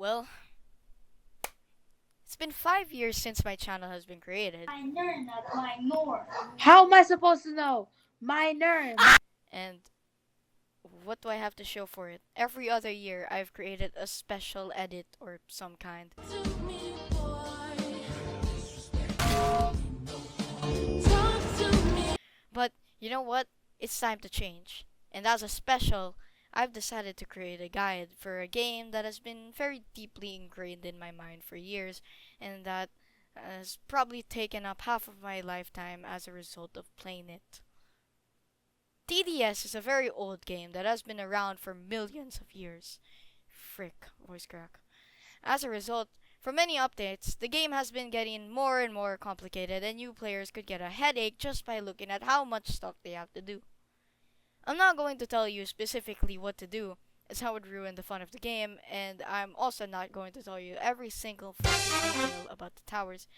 Well, it's been 5 years since my channel has been created. Minor, not minor. How am I supposed to know? Minor. And what do I have to show for it? Every other year, I've created a special edit or some kind. But you know what? It's time to change. And as a special, I've decided to create a guide for a game that has been very deeply ingrained in my mind for years, and that has probably taken up half of my lifetime as a result of playing it. TDS is a very old game that has been around for millions of years. Frick, voice crack. As a result, for many updates, the game has been getting more and more complicated, and new players could get a headache just by looking at how much stuff they have to do. I'm not going to tell you specifically what to do, as that would ruin the fun of the game, and I'm also not going to tell you every single detail about the towers,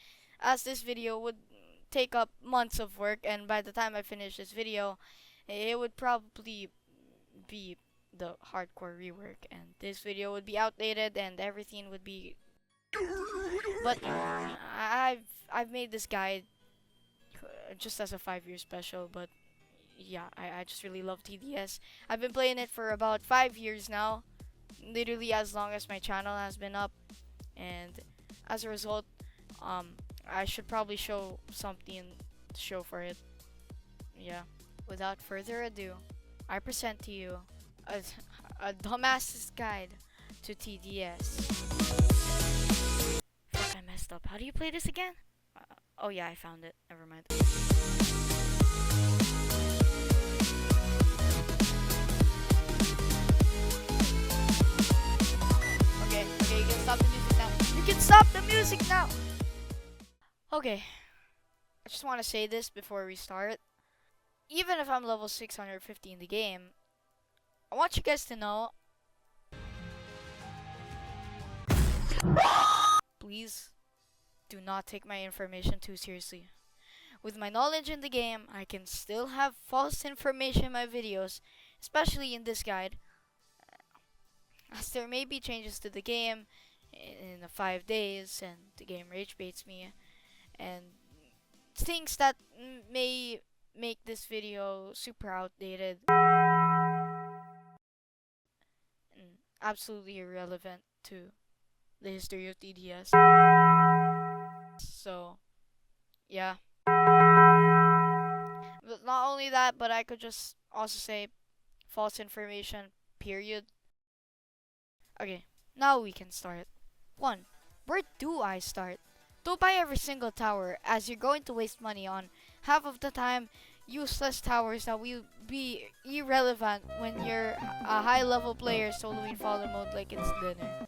as this video would take up months of work, and by the time I finish this video, it would probably be the hardcore rework, and this video would be outdated, and everything would be. But I've made this guide just as a 5-year special, but yeah, I just really love TDS. I've been playing it for about 5 years now, literally as long as my channel has been up, and as a result, I should probably show something to show for it. Yeah. Without further ado, I present to you a dumbass's guide to TDS. Fuck, I messed up. How do you play this again? Oh yeah, I found it. Never mind. Okay, you can stop the music now. You can stop the music now! Okay, I just want to say this before we start. Even if I'm level 650 in the game, I want you guys to know, please do not take my information too seriously. With my knowledge in the game, I can still have false information in my videos, especially in this guide, as there may be changes to the game in the 5 days, and the game rage baits me, and things that may make this video super outdated and absolutely irrelevant to the history of TDS. So, yeah. But not only that, but I could just also say false information, period. Okay, now we can start. 1. Where do I start? Don't buy every single tower, as you're going to waste money on half of the time useless towers that will be irrelevant when you're a high level player soloing fallen mode like it's dinner.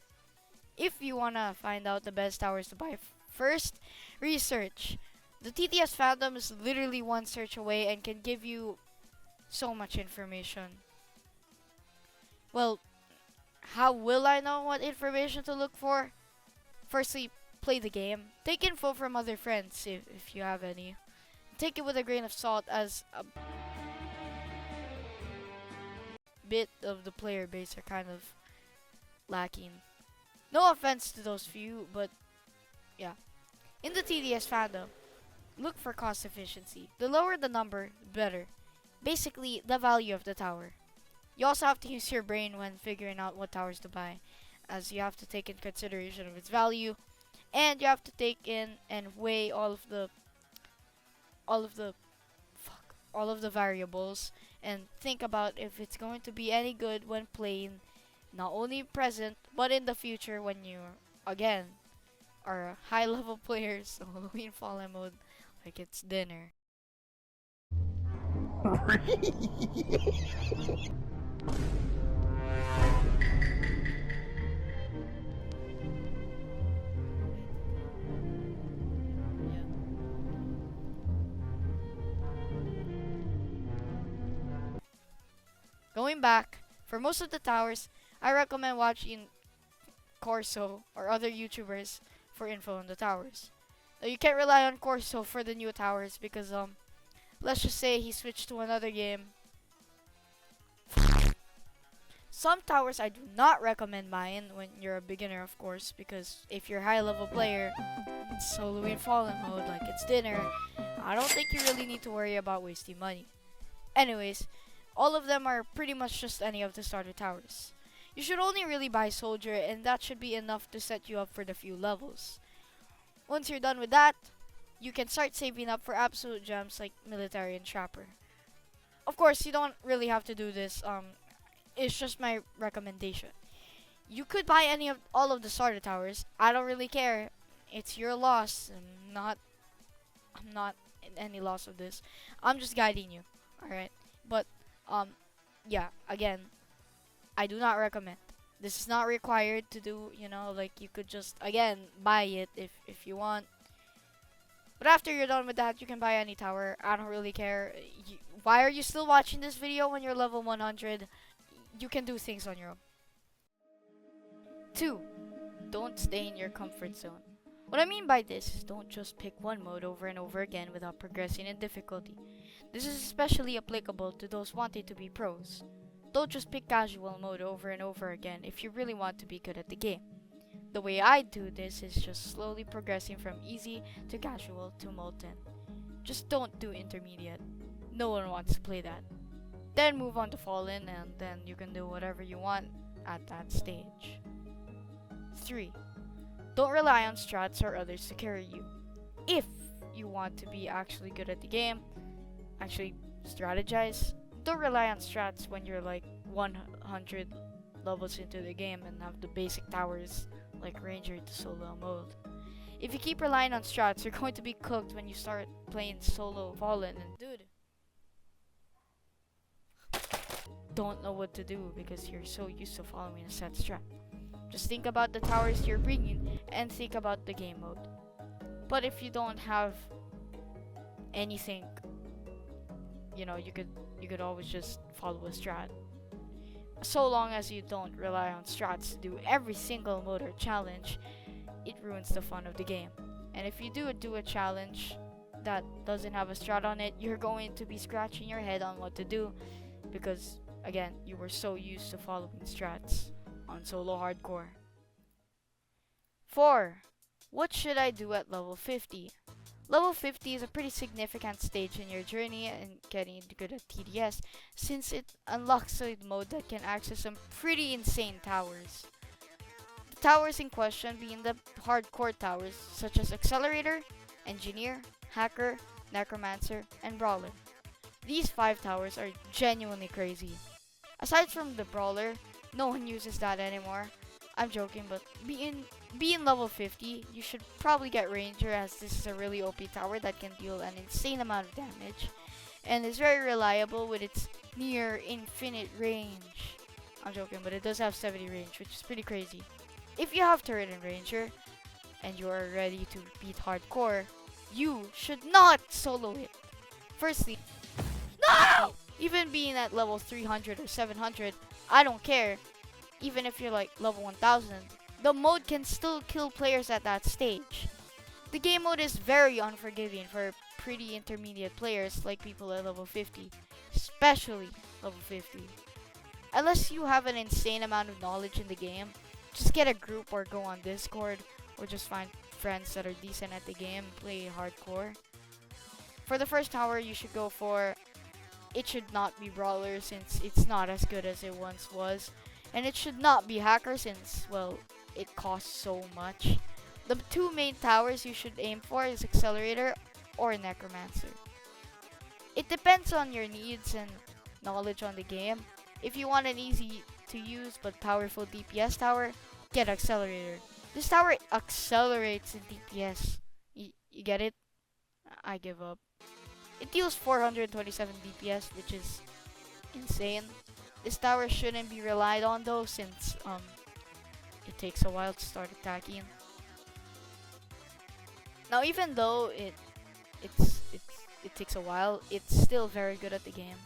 If you wanna find out the best towers to buy first, research. The TTS fandom is literally one search away and can give you so much information. Well, how will I know what information to look for? Firstly, play the game. Take info from other friends if you have any. Take it with a grain of salt, as a bit of the player base are kind of lacking. No offense to those few, but yeah. In the TDS fandom, look for cost efficiency. The lower the number, the better. Basically, the value of the tower. You also have to use your brain when figuring out what towers to buy, as you have to take in consideration of its value, and you have to take in and weigh all of the variables, and think about if it's going to be any good when playing, not only present but in the future when you again are a high level player soloing fallen mode like it's dinner. Going back, for most of the towers, I recommend watching Corso or other YouTubers for info on the towers. Now, you can't rely on Corso for the new towers because let's just say he switched to another game. Some towers I do not recommend buying when you're a beginner, of course, because if you're a high level player, soloing fallen mode like it's dinner, I don't think you really need to worry about wasting money. Anyways, all of them are pretty much just any of the starter towers. You should only really buy soldier, and that should be enough to set you up for the few levels. Once you're done with that, you can start saving up for absolute gems like military and trapper. Of course, you don't really have to do this. It's just my recommendation. You could buy any of all of the starter towers. I don't really care. It's your loss. I'm not in any loss of this. I'm just guiding you. Alright? But yeah, again, I do not recommend. This is not required to do, like you could just again buy it if you want. But after you're done with that, you can buy any tower. I don't really care. Why are you still watching this video when you're level 100? You can do things on your own. 2. Don't stay in your comfort zone. What I mean by this is don't just pick one mode over and over again without progressing in difficulty. This is especially applicable to those wanting to be pros. Don't just pick casual mode over and over again if you really want to be good at the game. The way I do this is just slowly progressing from easy to casual to molten. Just don't do intermediate. No one wants to play that. Then move on to fallen, and then you can do whatever you want at that stage. 3. Don't rely on strats or others to carry you. If you want to be actually good at the game, actually strategize, don't rely on strats when you're like 100 levels into the game and have the basic towers like ranger to solo mode. If you keep relying on strats, you're going to be cooked when you start playing solo fallen, and dude, don't know what to do because you're so used to following a set strat. Just think about the towers you're bringing and think about the game mode. But if you don't have anything, you could always just follow a strat. So long as you don't rely on strats to do every single mode or challenge, it ruins the fun of the game. And if you do a challenge that doesn't have a strat on it, you're going to be scratching your head on what to do because, again, you were so used to following strats on solo hardcore. 4. What should I do at level 50? Level 50 is a pretty significant stage in your journey in getting good at TDS, since it unlocks a mode that can access some pretty insane towers. The towers in question being the hardcore towers such as Accelerator, Engineer, Hacker, Necromancer, and Brawler. These 5 towers are genuinely crazy. Aside from the Brawler, no one uses that anymore. I'm joking, but being level 50, you should probably get Ranger, as this is a really OP tower that can deal an insane amount of damage and is very reliable with its near infinite range. I'm joking, but it does have 70 range, which is pretty crazy. If you have turret and Ranger and you are ready to beat hardcore, you should not solo it. Firstly, no! Even being at level 300 or 700, I don't care. Even if you're like level 1000, the mode can still kill players at that stage. The game mode is very unforgiving for pretty intermediate players like people at level 50, especially level 50. Unless you have an insane amount of knowledge in the game, just get a group or go on Discord, or just find friends that are decent at the game and play hardcore. For the first tower, you should go for, it should not be Brawler since it's not as good as it once was. And it should not be Hacker since, well, it costs so much. The 2 main towers you should aim for is Accelerator or Necromancer. It depends on your needs and knowledge on the game. If you want an easy to use but powerful DPS tower, get Accelerator. This tower accelerates in DPS. You get it? I give up. It deals 427 DPS, which is insane. This tower shouldn't be relied on though, since it takes a while to start attacking. Now, even though it takes a while, it's still very good at the game.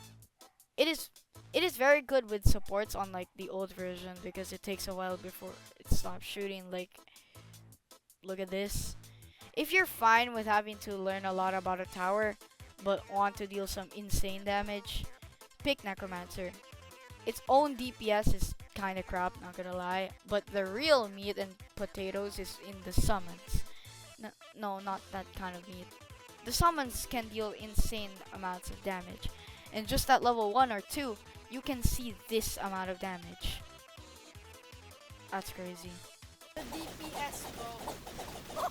It is very good with supports on like the old version because it takes a while before it stops shooting. Like, look at this. If you're fine with having to learn a lot about a tower but want to deal some insane damage, pick Necromancer. Its own DPS is kind of crap, not gonna lie. But the real meat and potatoes is in the summons. No, not that kind of meat. The summons can deal insane amounts of damage. And just at level 1 or 2, you can see this amount of damage. That's crazy. The DPS, bro.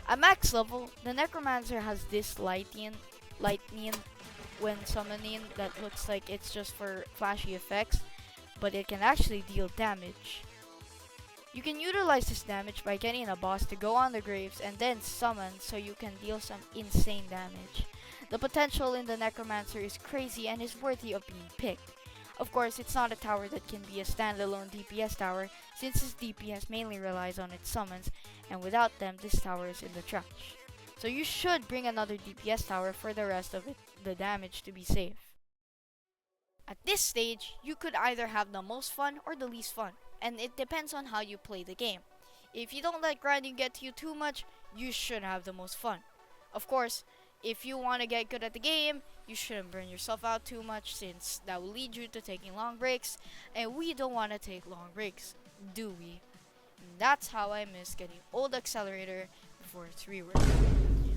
At max level, the Necromancer has this lightning when summoning that looks like it's just for flashy effects, but it can actually deal damage. You can utilize this damage by getting a boss to go on the graves and then summon so you can deal some insane damage. The potential in the Necromancer is crazy and is worthy of being picked. Of course, it's not a tower that can be a standalone DPS tower since its DPS mainly relies on its summons, and without them, this tower is in the trash. So you should bring another DPS tower for the rest of the damage to be safe. At this stage, you could either have the most fun or the least fun, and it depends on how you play the game. If you don't let grinding get to you too much, you should have the most fun. Of course, if you want to get good at the game, you shouldn't burn yourself out too much since that will lead you to taking long breaks, and we don't want to take long breaks, do we? And that's how I miss getting old accelerator before its rework.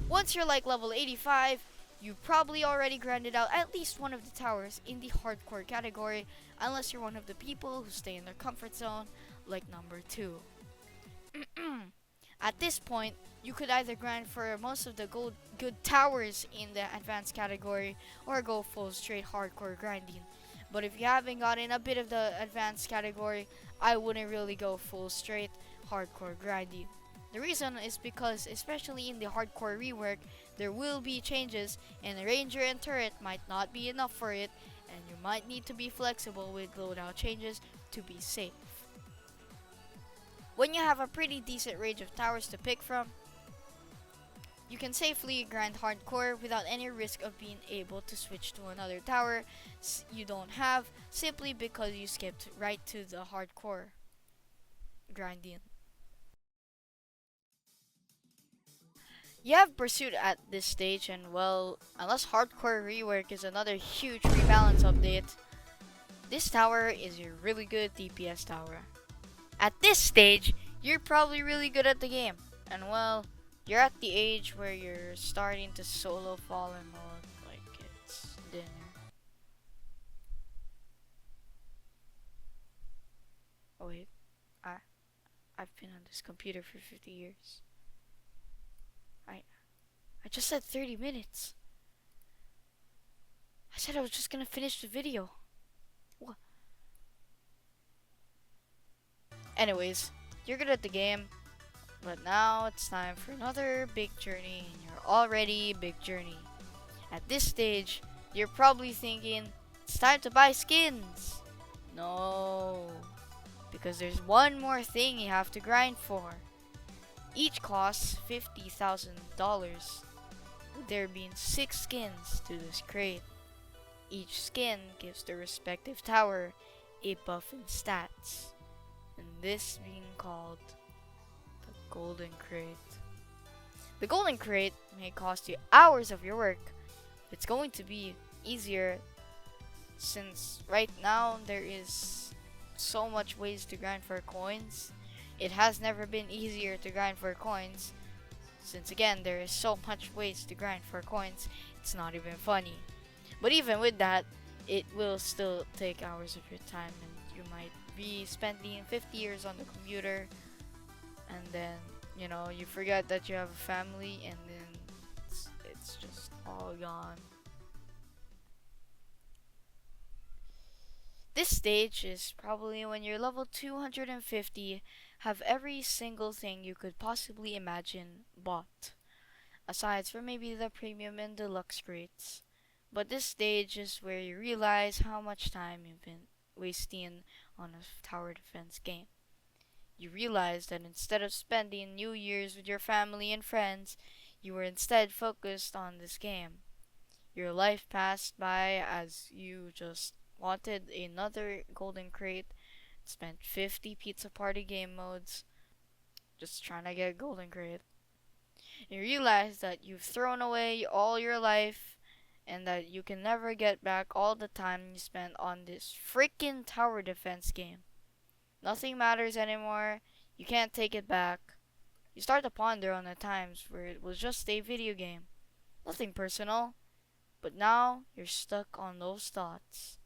Once you're like level 85, you've probably already grinded out at least one of the towers in the hardcore category, unless you're one of the people who stay in their comfort zone, like number 2. At this point, you could either grind for most of the good towers in the advanced category or go full straight hardcore grinding. But if you haven't gotten a bit of the advanced category, I wouldn't really go full straight hardcore grinding. The reason is because, especially in the hardcore rework, there will be changes and the ranger and turret might not be enough for it, and you might need to be flexible with loadout changes to be safe. When you have a pretty decent range of towers to pick from, you can safely grind hardcore without any risk of being able to switch to another tower you don't have, simply because you skipped right to the hardcore grinding. You have Pursuit at this stage, and well, unless hardcore rework is another huge rebalance update, this tower is a really good DPS tower. At this stage, you're probably really good at the game, and well, you're at the age where you're starting to solo fallen mode like it's dinner. Oh wait, I've been on this computer for 50 years. I just said 30 minutes. I said I was just gonna finish the video. What? Anyways, you're good at the game, but now it's time for another big journey in your already big journey. At this stage, you're probably thinking, it's time to buy skins. No, because there's one more thing you have to grind for. Each costs $50,000, with there being 6 skins to this crate. Each skin gives the respective tower a buff in stats, and this being called the Golden Crate. The Golden Crate may cost you hours of your work. It's going to be easier since right now there is so much ways to grind for coins. It has never been easier to grind for coins, since again there is so much ways to grind for coins, it's not even funny. But even with that, it will still take hours of your time, and you might be spending 50 years on the computer, and then you forget that you have a family, and then it's just all gone. This stage is probably when you're level 250, have every single thing you could possibly imagine bought, aside from maybe the premium and deluxe crates. But this stage is where you realize how much time you've been wasting on a tower defense game. You realize that instead of spending New Year's with your family and friends, you were instead focused on this game. Your life passed by as you just wanted another golden crate, spent 50 pizza party game modes, just trying to get a golden crate. You realize that you've thrown away all your life, and that you can never get back all the time you spent on this freaking tower defense game. Nothing matters anymore. You can't take it back. You start to ponder on the times where it was just a video game. Nothing personal. But now you're stuck on those thoughts.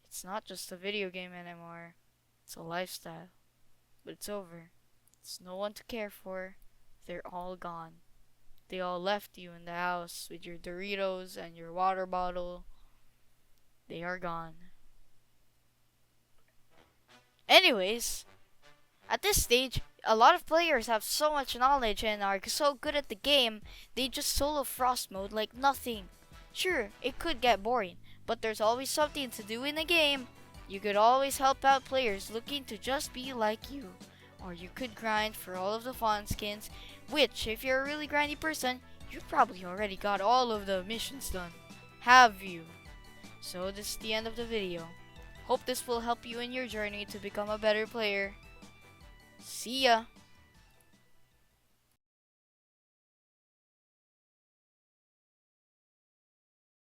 It's not just a video game anymore. It's a lifestyle. But it's over. There's no one to care for. They're all gone. They all left you in the house with your Doritos and your water bottle. They are gone. Anyways, at this stage, a lot of players have so much knowledge and are so good at the game, they just solo Frost mode like nothing. Sure, it could get boring, but there's always something to do in the game. You could always help out players looking to just be like you. Or you could grind for all of the fawn skins, which, if you're a really grindy person, you probably already got all of the missions done. Have you? So this is the end of the video. Hope this will help you in your journey to become a better player. See ya!